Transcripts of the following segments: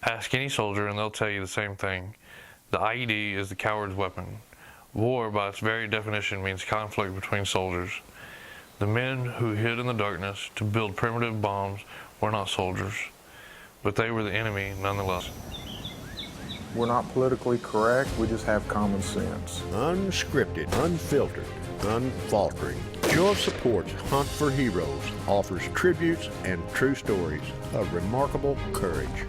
Ask any soldier and they'll tell you the same thing. The IED is the coward's weapon. War, by its very definition, means conflict between soldiers. The men who hid in the darkness to build primitive bombs were not soldiers, but they were the enemy nonetheless. We're not politically correct, we just have common sense. Unscripted, unfiltered, unfaltering. Show of Support's Hunt for Heroes offers tributes and true stories of remarkable courage.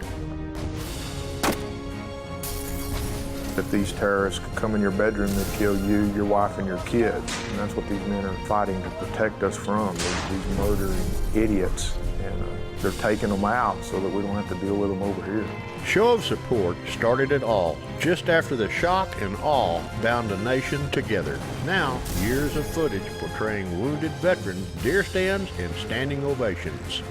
If these terrorists could come in your bedroom, they'd kill you, your wife, and your kids. And that's what these men are fighting to protect us from, these murdering idiots. And they're taking them out so that we don't have to deal with them over here. Show of Support started it all just after the shock and awe bound a nation together. Now, years of footage portraying wounded veterans, deer stands, and standing ovations.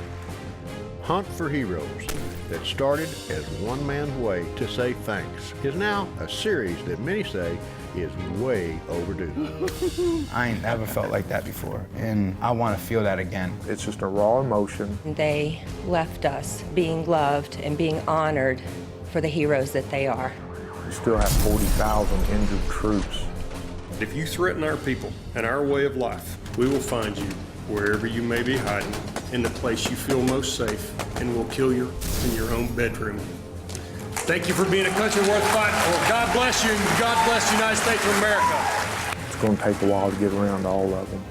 Hunt for Heroes, that started as one man's way to say thanks, is now a series that many say is way overdue. I ain't never felt like that before, and I want to feel that again. It's just a raw emotion. They left us being loved and being honored for the heroes that they are. We still have 40,000 injured troops. If you threaten our people and our way of life, we will find you wherever you may be hiding, in the place you feel most safe, and we'll kill you in your own bedroom. Thank you for being a country worth fighting for. God bless you, and God bless the United States of America. It's going to take a while to get around to all of them,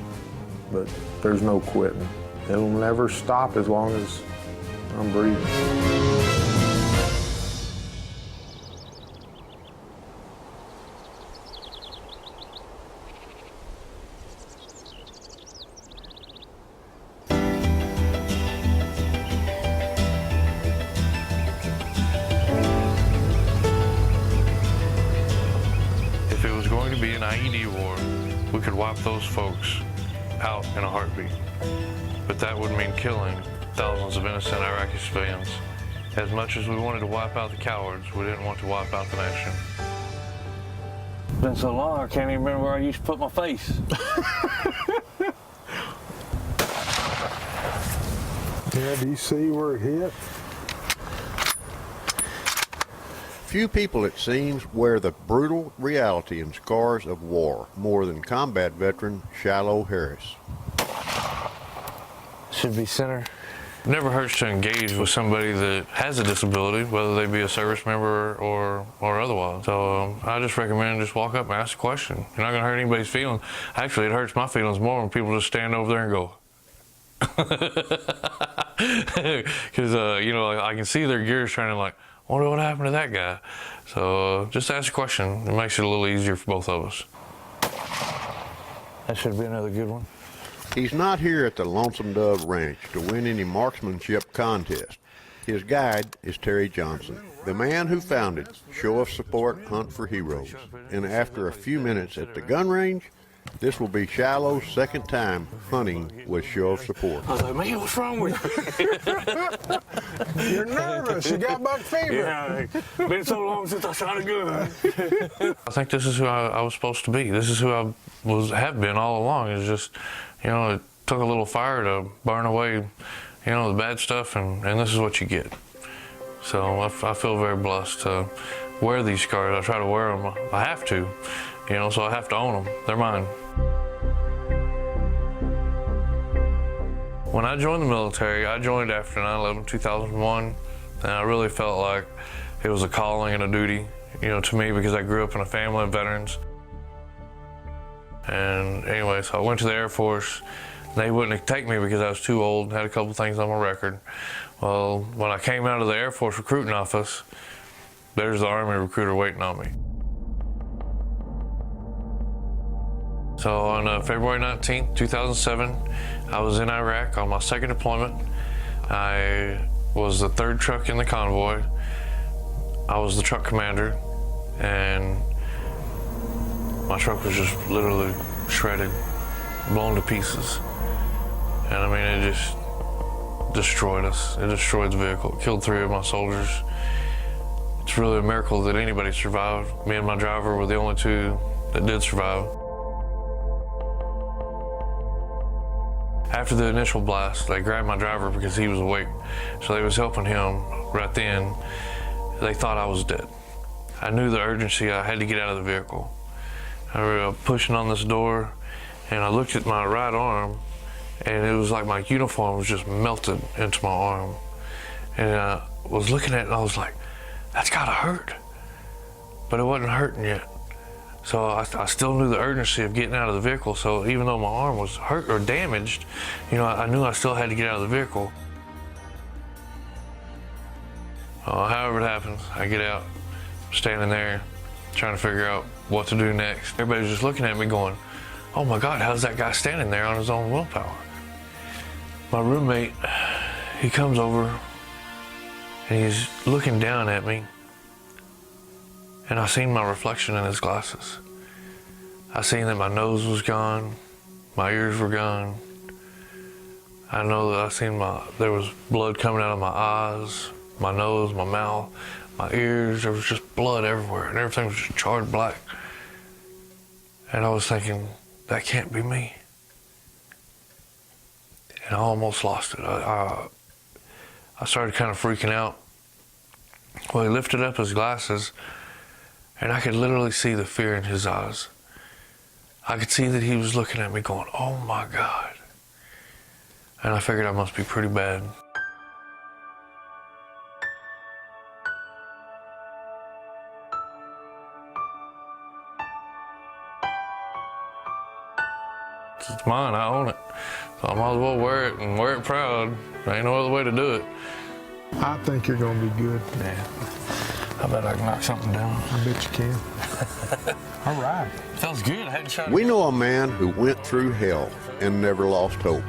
but there's no quitting. It'll never stop as long as I'm breathing. If it was going to be an IED war, we could wipe those folks out in a heartbeat. But that would mean killing thousands of innocent Iraqi civilians. As much as we wanted to wipe out the cowards, we didn't want to wipe out the nation. It's been so long, I can't even remember where I used to put my face. Yeah, do you see where it hit? Few people, it seems, wear the brutal reality and scars of war more than combat veteran Shilo Harris. Should be center. It never hurts to engage with somebody that has a disability, whether they be a service member or otherwise. So I just recommend just walk up and ask a question. You're not going to hurt anybody's feelings. Actually, it hurts my feelings more when people just stand over there and go. Because, you know, I can see their gears trying to like, wonder what happened to that guy. So just ask a question. It makes it a little easier for both of us. That should be another good one. He's not here at the Lonesome Dove Ranch to win any marksmanship contest. His guide is Terry Johnson, the man who founded Show of Support Hunt for Heroes. And after a few minutes at the gun range, this will be Shiloh's second time hunting with Show of Support. I was like, man, what's wrong with you? You're nervous. You got buck fever. Yeah, been so long since I shot a gun. I think this is who I was supposed to be. This is who I have been all along. It's just, you know, it took a little fire to burn away, you know, the bad stuff, and this is what you get. So I feel very blessed to wear these scars. I try to wear them. I have to, you know, so I have to own them. They're mine. When I joined the military, I joined after 9/11, 2001, and I really felt like it was a calling and a duty, you know, to me, because I grew up in a family of veterans. And anyway, so I went to the Air Force. They wouldn't take me because I was too old, had a couple things on my record. Well, when I came out of the Air Force recruiting office, there's the Army recruiter waiting on me. So on February 19th, 2007, I was in Iraq on my second deployment. I was the third truck in the convoy. I was the truck commander, and my truck was just literally shredded, blown to pieces. And I mean, it just destroyed us. It destroyed the vehicle. It killed 3 of my soldiers. It's really a miracle that anybody survived. Me and my driver were the only 2 that did survive. After the initial blast, they grabbed my driver because he was awake. So they was helping him right then. they thought I was dead. I knew the urgency. I had to get out of the vehicle. I was pushing on this door, and I looked at my right arm, and it was like my uniform was just melted into my arm. And I was looking at it, and I was like, that's gotta hurt. But it wasn't hurting yet. So I still knew the urgency of getting out of the vehicle. So even though my arm was hurt or damaged, you know, I knew I still had to get out of the vehicle. However it happens, I get out, standing there, trying to figure out what to do next. Everybody's just looking at me going, oh my God, how's that guy standing there on his own willpower? My roommate, he comes over and he's looking down at me, and I seen my reflection in his glasses. I seen that my nose was gone, my ears were gone. I know that I seen there was blood coming out of my eyes, my nose, my mouth, my ears. There was just blood everywhere, and everything was just charred black. And I was thinking, that can't be me. And I almost lost it. I started kind of freaking out. Well, he lifted up his glasses, and I could literally see the fear in his eyes. I could see that he was looking at me going, oh my God. And I figured I must be pretty bad. It's mine, I own it. So I might as well wear it and wear it proud. There ain't no other way to do it. I think you're gonna be good. Yeah. I bet I can knock something down. I bet you can. All right. Sounds good. I hadn't shot it. We know a man who went through hell and never lost hope.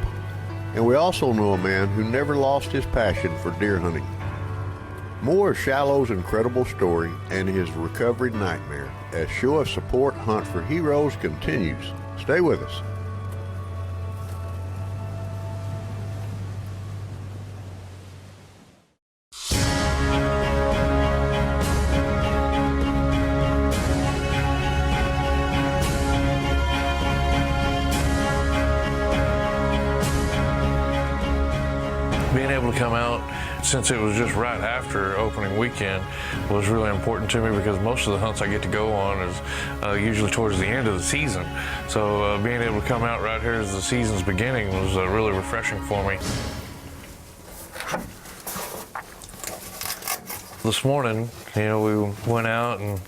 And we also know a man who never lost his passion for deer hunting. More of Shilo's incredible story and his recovery nightmare as Show of Support Hunt for Heroes continues. Stay with us. Being able to come out, since it was just right after opening weekend, was really important to me because most of the hunts I get to go on is usually towards the end of the season. So being able to come out right here as the season's beginning was really refreshing for me. This morning, you know, we went out and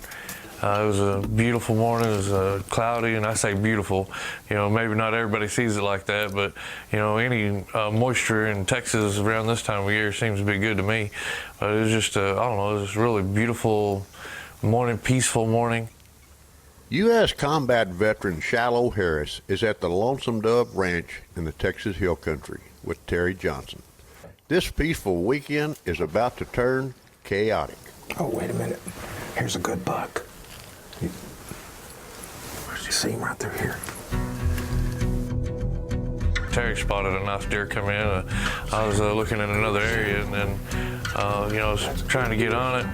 it was a beautiful morning. It was cloudy, and I say beautiful. You know, maybe not everybody sees it like that, but you know, any moisture in Texas around this time of year seems to be good to me. But it was just, I don't know, it was a really beautiful morning, peaceful morning. U.S. combat veteran Shilo Harris is at the Lonesome Dove Ranch in the Texas Hill Country with Terry Johnson. This peaceful weekend is about to turn chaotic. Oh, wait a minute. Here's a good buck. You see him right through here. Terry spotted a nice deer come in. I was looking in another area, and then, you know, I was trying to get on it.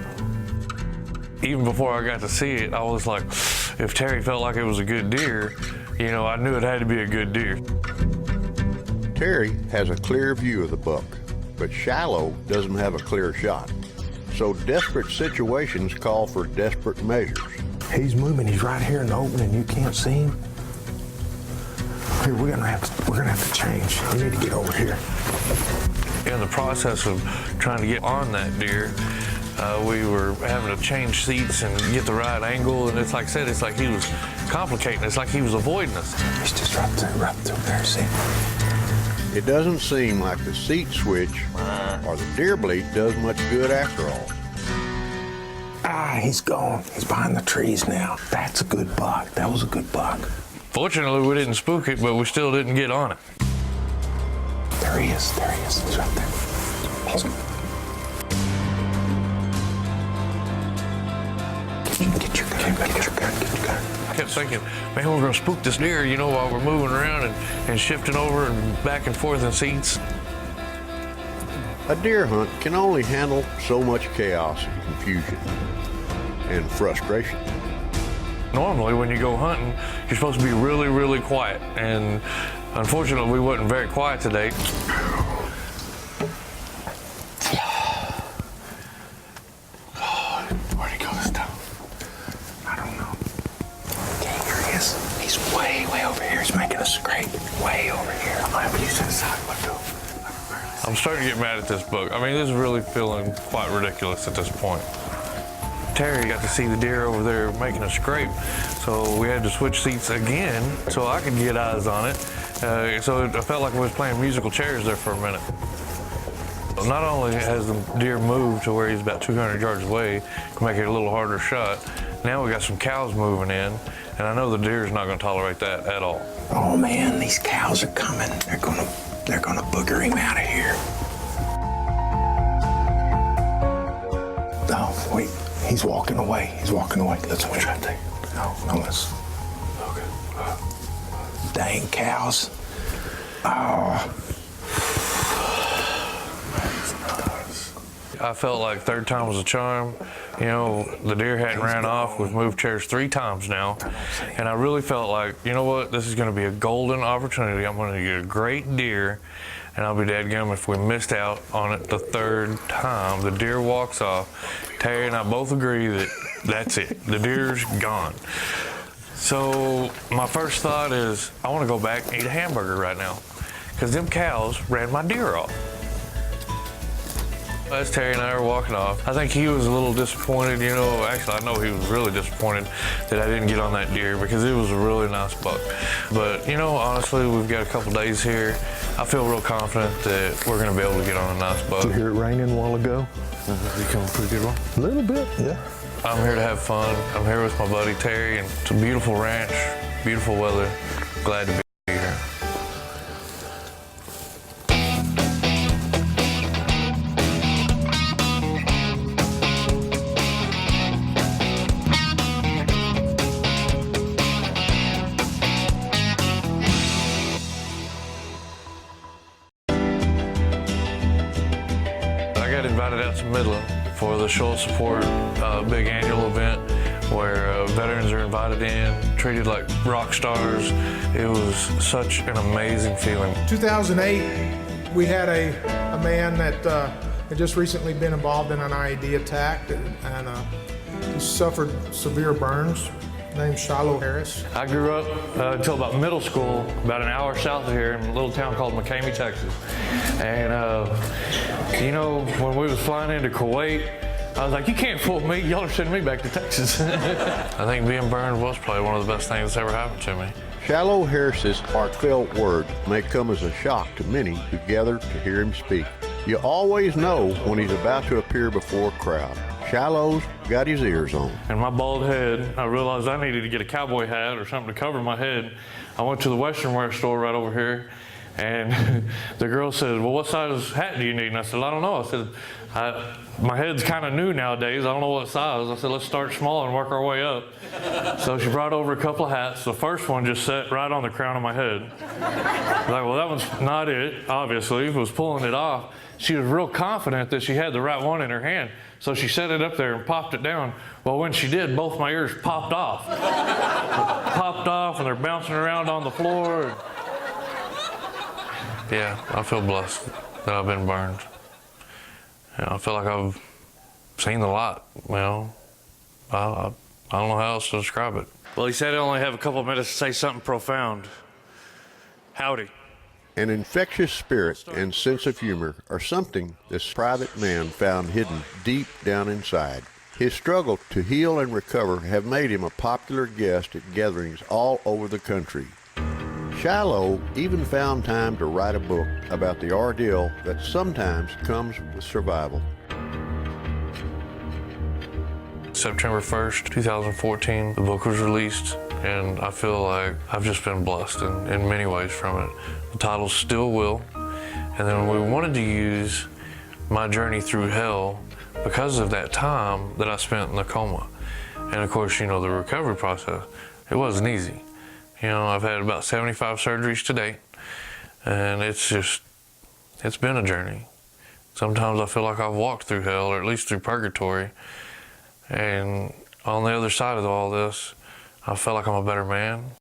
Even before I got to see it, I was like, if Terry felt like it was a good deer, you know, I knew it had to be a good deer. Terry has a clear view of the buck, but Shilo doesn't have a clear shot. So desperate situations call for desperate measures. He's moving. He's right here in the opening. You can't see him. Here, we're gonna have to change. We need to get over here. In the process of trying to get on that deer, we were having to change seats and get the right angle. And it's like I said, it's like he was complicating. It's like he was avoiding us. He's just right through there. See? It doesn't seem like the seat switch or the deer bleat does much good after all. Ah, he's gone. He's behind the trees now. That's a good buck. That was a good buck. Fortunately, we didn't spook it, but we still didn't get on it. There he is. There he is. He's right there. Get your gun. I kept thinking, man, we're gonna spook this deer, you know, while we're moving around and shifting over and back and forth in seats. A deer hunt can only handle so much chaos and confusion and frustration. Normally, when you go hunting, you're supposed to be really, really quiet. And unfortunately, we wasn't very quiet today. I'm starting to get mad at this book. I mean, this is really feeling quite ridiculous at this point. Terry got to see the deer over there making a scrape, so we had to switch seats again so I could get eyes on it. So I felt like I was playing musical chairs there for a minute. Not only has the deer moved to where he's about 200 yards away to make it a little harder shot, now we got some cows moving in, and I know the deer's not going to tolerate that at all. Oh man, these cows are coming. They're gonna booger him out of here. Oh wait, he's walking away. He's walking away. Let's watch right there. No, let's. Okay. Dang cows. Oh. I felt like third time was a charm. You know, the deer hadn't ran off. We've moved chairs 3 times now. And I really felt like, you know what, this is going to be a golden opportunity. I'm going to get a great deer, and I'll be dadgum if we missed out on it the 3rd time. The deer walks off. Terry and I both agree that that's it. The deer's gone. So my first thought is, I want to go back and eat a hamburger right now, because them cows ran my deer off. As Terry and I were walking off, I think he was a little disappointed, you know. Actually, I know he was really disappointed that I didn't get on that deer because it was a really nice buck. But, you know, honestly, we've got a couple days here. I feel real confident that we're going to be able to get on a nice buck. Did you hear it raining a while ago? You coming a pretty good one? A little bit, yeah. I'm here to have fun. I'm here with my buddy Terry, and it's a beautiful ranch, beautiful weather. Glad to be here. I got invited out to Midland for the Shilo Support big annual event where veterans are invited in, treated like rock stars. It was such an amazing feeling. 2008, we had a man that had just recently been involved in an IED attack, and he suffered severe burns. Named Shilo Harris. I grew up until about middle school, about an hour south of here in a little town called McCamey, Texas. And you know, when we was flying into Kuwait, I was like, you can't fool me, y'all are sending me back to Texas. I think being burned was probably one of the best things that's ever happened to me. Shilo Harris's heartfelt words may come as a shock to many who gather to hear him speak. You always know when he's about to appear before a crowd. Shilo's got his ears on. And my bald head, I realized I needed to get a cowboy hat or something to cover my head. I went to the Western wear store right over here, and the girl said, well, what size hat do you need? And I said, I don't know. I said, my head's kind of new nowadays. I don't know what size. I said, let's start small and work our way up. So she brought over a couple of hats. The first one just sat right on the crown of my head. I was like, well, that one's not it, obviously. Was pulling it off. She was real confident that she had the right one in her hand. So she set it up there and popped it down. Well, when she did, both my ears popped off. Popped off, and they're bouncing around on the floor. Yeah, I feel blessed that I've been burned. Yeah, I feel like I've seen a lot, you know. I don't know how else to describe it. Well, he said I only have a couple of minutes to say something profound. Howdy. An infectious spirit and sense of humor are something this private man found hidden deep down inside. His struggle to heal and recover have made him a popular guest at gatherings all over the country. Shilo even found time to write a book about the ordeal that sometimes comes with survival. September 1st, 2014, the book was released, and I feel like I've just been blessed in many ways from it. The title's Still Will, and then we wanted to use my journey through hell because of that time that I spent in the coma. And of course, you know, the recovery process, it wasn't easy. You know, I've had about 75 surgeries to date, and it's been a journey. Sometimes I feel like I've walked through hell, or at least through purgatory. And on the other side of all this, I feel like I'm a better man.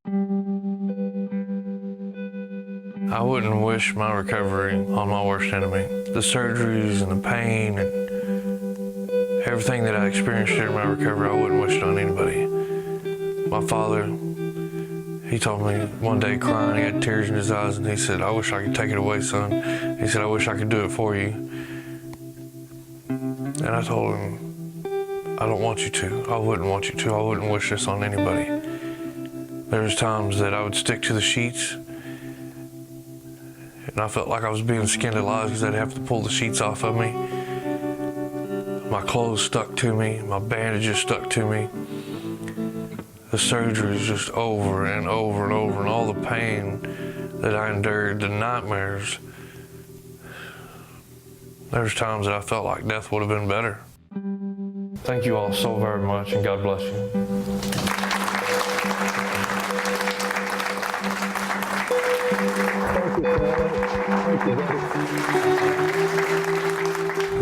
I wouldn't wish my recovery on my worst enemy. The surgeries and the pain and everything that I experienced during my recovery, I wouldn't wish it on anybody. My father He told me one day crying, he had tears in his eyes, and he said, I wish I could take it away, son. He said, I wish I could do it for you. And I told him, I don't want you to. I wouldn't want you to. I wouldn't wish this on anybody. There was times that I would stick to the sheets, and I felt like I was being skinned alive because I'd have to pull the sheets off of me. My clothes stuck to me, my bandages stuck to me. The surgery is just over and over and over, and all the pain that I endured, the nightmares. There's times that I felt like death would have been better. Thank you all so very much, and God bless you.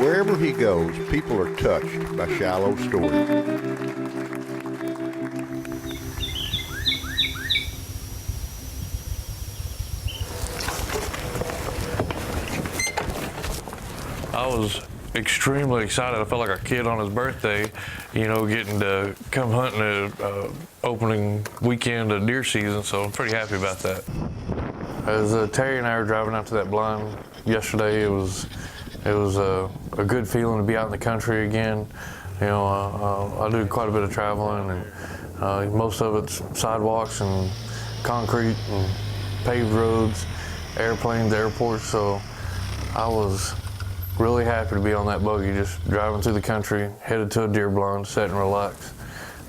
Wherever he goes, people are touched by Shiloh's story. I was extremely excited. I felt like a kid on his birthday, you know, getting to come hunting at opening weekend of deer season, so I'm pretty happy about that. As Terry and I were driving out to that blind yesterday, it was a good feeling to be out in the country again. You know, I do quite a bit of traveling, and most of it's sidewalks and concrete and paved roads, airplanes, airports, so I was really happy to be on that buggy, just driving through the country, headed to a deer blind, sit and relax,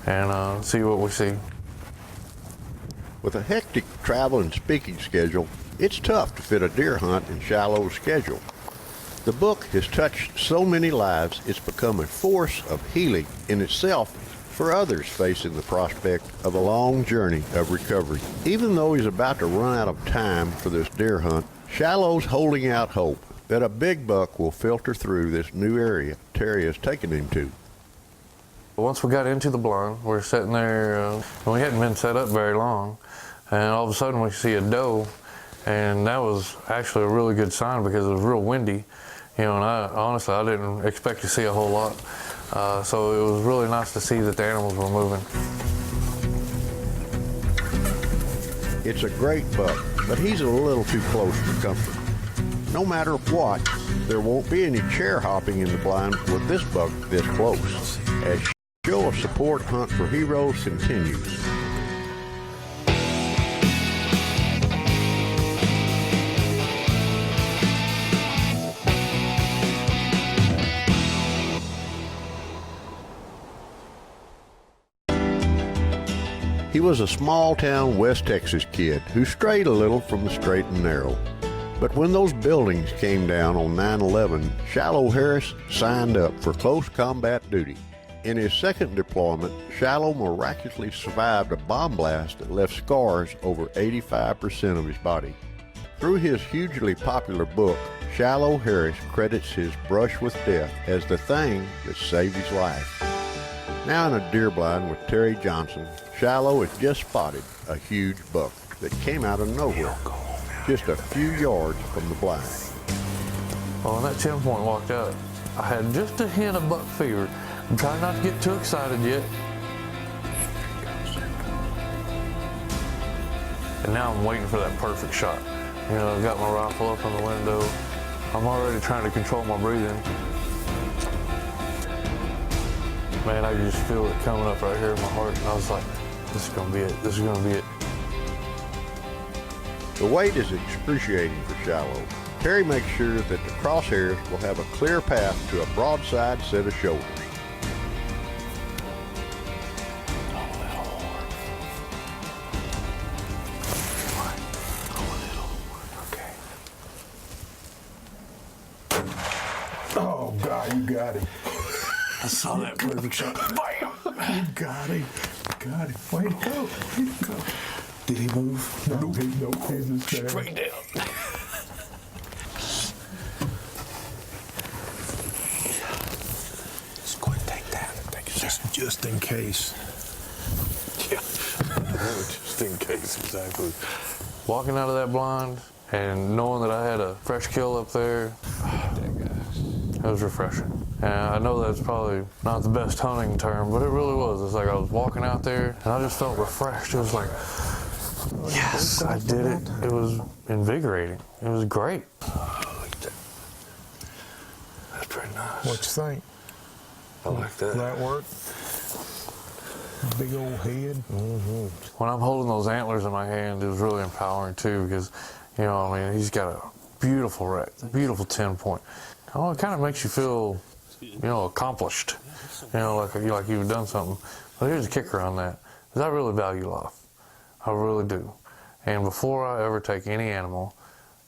and see what we see. With a hectic travel and speaking schedule, it's tough to fit a deer hunt in Shiloh's schedule. The book has touched so many lives, it's become a force of healing in itself for others facing the prospect of a long journey of recovery. Even though he's about to run out of time for this deer hunt, Shiloh's holding out hope that a big buck will filter through this new area Terry has taken him to. Once we got into the blind, we were sitting there, and we hadn't been set up very long, and all of a sudden we see a doe, and that was actually a really good sign because it was real windy, you know, and honestly I didn't expect to see a whole lot, so it was really nice to see that the animals were moving. It's a great buck, but he's a little too close for comfort. No matter what, there won't be any chair hopping in the blind with this buck this close, as Show of Support Hunt for Heroes continues. He was a small-town West Texas kid who strayed a little from the straight and narrow. But when those buildings came down on 9/11, Shilo Harris signed up for close combat duty. In his second deployment, Shilo miraculously survived a bomb blast that left scars over 85% of his body. Through his hugely popular book, Shilo Harris credits his brush with death as the thing that saved his life. Now in a deer blind with Terry Johnson, Shilo has just spotted a huge buck that came out of nowhere, just a few yards from the blind. Well, when that 10-point walked out, I had just a hint of buck fever. I'm trying not to get too excited yet. And now I'm waiting for that perfect shot. You know, I've got my rifle up on the window. I'm already trying to control my breathing. Man, I could just feel it coming up right here in my heart, and I was like, this is gonna be it, this is gonna be it. The wait is excruciating for Shilo. Terry makes sure that the crosshairs will have a clear path to a broadside set of shoulders. Oh, God, you got him. I saw that perfect shot. Bam! You got him. Got him. Way to go. Way to go. Did he move? No, he's just there. Straight down. Just go ahead and take that. Just in case. Yeah. Just in case, exactly. Walking out of that blind and knowing that I had a fresh kill up there, it was refreshing. And I know that's probably not the best hunting term, but it really was. It's like I was walking out there and I just felt refreshed. It was like, Yes, I did it. It was invigorating. It was great. That's pretty nice. What you think? I like that. That work? Big old head. When I'm holding those antlers in my hand, it was really empowering too, because, you know, I mean, he's got a beautiful rack, beautiful 10-point. Oh, it kind of makes you feel, you know, accomplished. You know, like you've done something. But here's the kicker on that, is I really value life. I really do. And before I ever take any animal,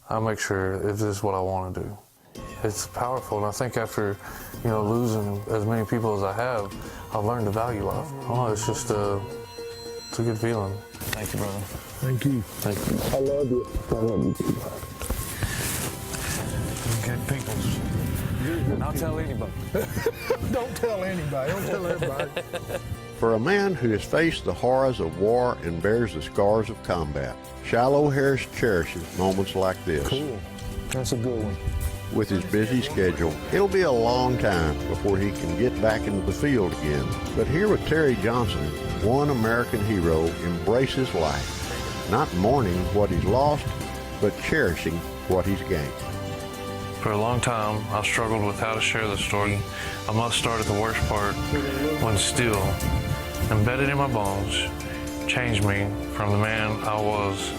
I make sure if this is what I want to do. It's powerful, and I think after, you know, losing as many people as I have, I've learned to value life. Oh, it's just it's a good feeling. Thank you, brother. Thank you. Thank you. I love you. I love you too. Good people. And I'll tell anybody. Don't tell anybody. Don't tell everybody. For a man who has faced the horrors of war and bears the scars of combat, Shilo Harris cherishes moments like this. Cool. That's a good one. With his busy schedule, it'll be a long time before he can get back into the field again. But here with Terry Johnson, one American hero embraces life, not mourning what he's lost, but cherishing what he's gained. For a long time, I struggled with how to share the story. I must start at the worst part, when steel, embedded in my bones, changed me from the man I was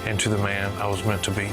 into the man I was meant to be.